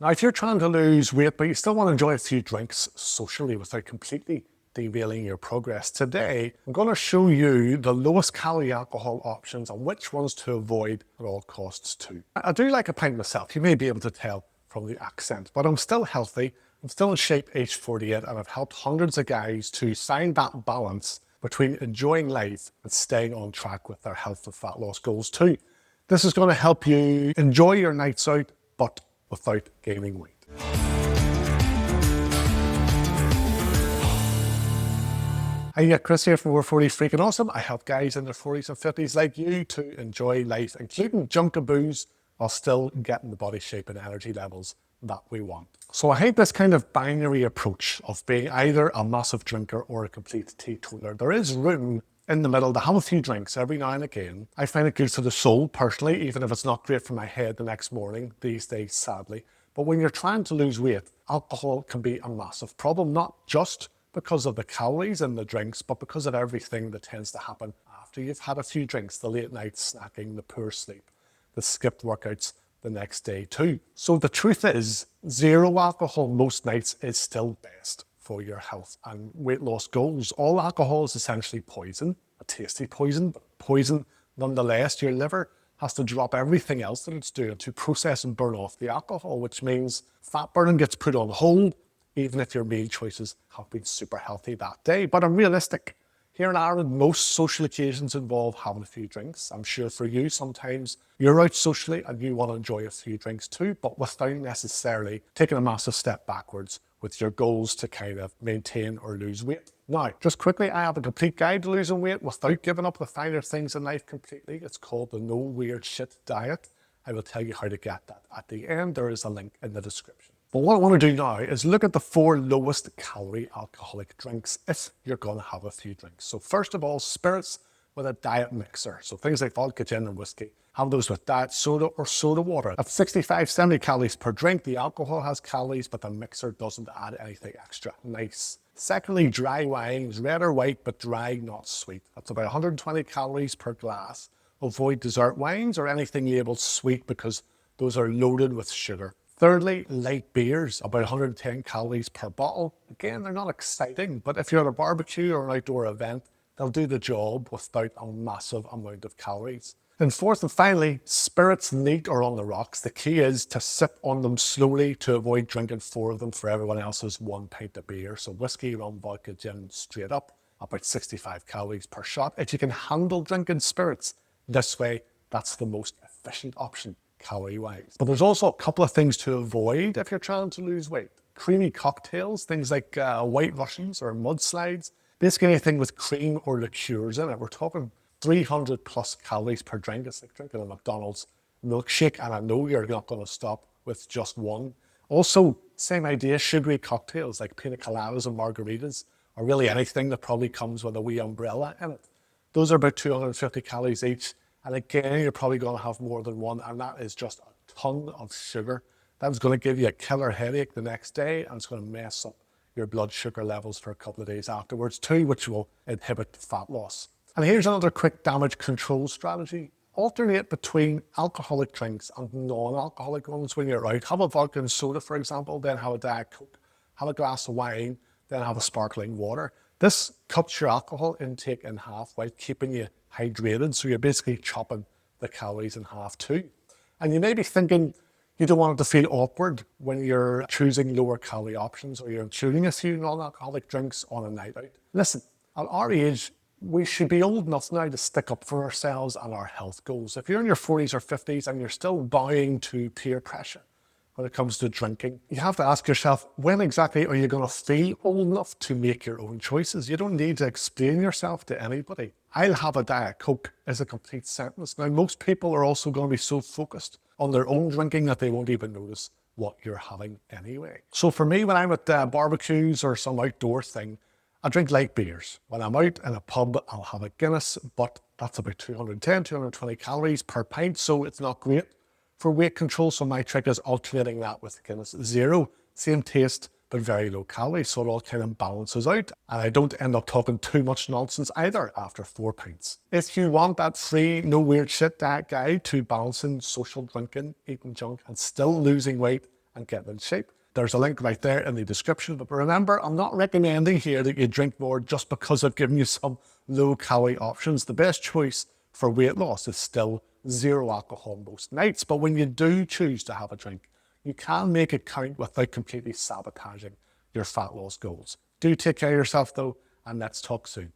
Now, if you're trying to lose weight, but you still want to enjoy a few drinks socially without completely derailing your progress, today I'm going to show you the lowest calorie alcohol options and which ones to avoid at all costs too. I do like a pint myself, you may be able to tell from the accent, but I'm still healthy, I'm still in shape age 48, and I've helped hundreds of guys to find that balance between enjoying life and staying on track with their health and fat loss goals too. This is going to help you enjoy your nights out, but without gaining weight. Hi, Chris here from We're 40 Freaking Awesome. I help guys in their 40s and 50s like you to enjoy life, including junk and booze, while still getting the body shape and energy levels that we want. So I hate this kind of binary approach of being either a massive drinker or a complete teetotaler. There is room in the middle to have a few drinks every now and again. I find it good for the soul personally, even if it's not great for my head the next morning these days, sadly. But when you're trying to lose weight, alcohol can be a massive problem, not just because of the calories in the drinks, but because of everything that tends to happen after you've had a few drinks, the late night snacking, the poor sleep, the skipped workouts the next day too. So the truth is, zero alcohol most nights is still best for your health and weight loss goals. All alcohol is essentially poison, a tasty poison, but poison nonetheless. Your liver has to drop everything else that it's doing to process and burn off the alcohol, which means fat burning gets put on hold, even if your meal choices have been super healthy that day. But I'm realistic. Here in Ireland, most social occasions involve having a few drinks. I'm sure for you, sometimes you're out socially and you want to enjoy a few drinks too, but without necessarily taking a massive step backwards with your goals to kind of maintain or lose weight. Now, just quickly, I have a complete guide to losing weight without giving up the finer things in life completely. It's called the No Weird Shit Diet. I will tell you how to get that at the end. There is a link in the description. But what I want to do now is look at the 4 lowest calorie alcoholic drinks if you're going to have a few drinks. So first of all, spirits with a diet mixer. So things like vodka, gin and whiskey. Have those with diet soda or soda water. At 65-70 calories per drink, the alcohol has calories, but the mixer doesn't add anything extra. Nice. Secondly, dry wines, red or white, but dry, not sweet. That's about 120 calories per glass. Avoid dessert wines or anything labeled sweet because those are loaded with sugar. Thirdly, light beers, about 110 calories per bottle. Again, they're not exciting, but if you're at a barbecue or an outdoor event, they'll do the job without a massive amount of calories. And fourth and finally, spirits neat or on the rocks. The key is to sip on them slowly to avoid drinking 4 of them for everyone else's 1 pint of beer. So whiskey, rum, vodka, gin, straight up, about 65 calories per shot. If you can handle drinking spirits this way, that's the most efficient option calorie-wise. But there's also a couple of things to avoid if you're trying to lose weight. Creamy cocktails, things like White Russians or mudslides. Basically anything with cream or liqueurs in it. We're talking 300 plus calories per drink. It's like drinking a McDonald's milkshake, and I know you're not going to stop with just one. Also, same idea, sugary cocktails like pina coladas and margaritas, or really anything that probably comes with a wee umbrella in it. Those are about 250 calories each. And again, you're probably going to have more than one, and that is just a ton of sugar. That's going to give you a killer headache the next day, and it's going to mess up your blood sugar levels for a couple of days afterwards too, which will inhibit fat loss. And here's another quick damage control strategy. Alternate between alcoholic drinks and non-alcoholic ones when you're out. Have a vodka and soda, for example, then have a Diet Coke. Have a glass of wine, then have a sparkling water. This cuts your alcohol intake in half while keeping you hydrated, so you're basically chopping the calories in half too. And you may be thinking you don't want it to feel awkward when you're choosing lower calorie options or you're including a few non-alcoholic drinks on a night out. Listen, at our age, we should be old enough now to stick up for ourselves and our health goals. If you're in your 40s or 50s and you're still bowing to peer pressure when it comes to drinking, you have to ask yourself, when exactly are you going to feel old enough to make your own choices? You don't need to explain yourself to anybody. I'll have a Diet Coke is a complete sentence. Now, most people are also going to be so focused on their own drinking that they won't even notice what you're having anyway. So for me, when I'm at barbecues or some outdoor thing, I drink light beers. When I'm out in a pub, I'll have a Guinness, but that's about 210, 220 calories per pint, so it's not great for weight control. So my trick is alternating that with Guinness Zero. Same taste, but very low calories, so it all kind of balances out. And I don't end up talking too much nonsense either after 4 pints. If you want that free, no weird shit diet guide to balancing social drinking, eating junk, and still losing weight and get in shape. There's a link right there in the description. But remember, I'm not recommending here that you drink more just because I've given you some low-calorie options. The best choice for weight loss is still zero alcohol most nights. But when you do choose to have a drink, you can make it count without completely sabotaging your fat loss goals. Do take care of yourself though, and let's talk soon.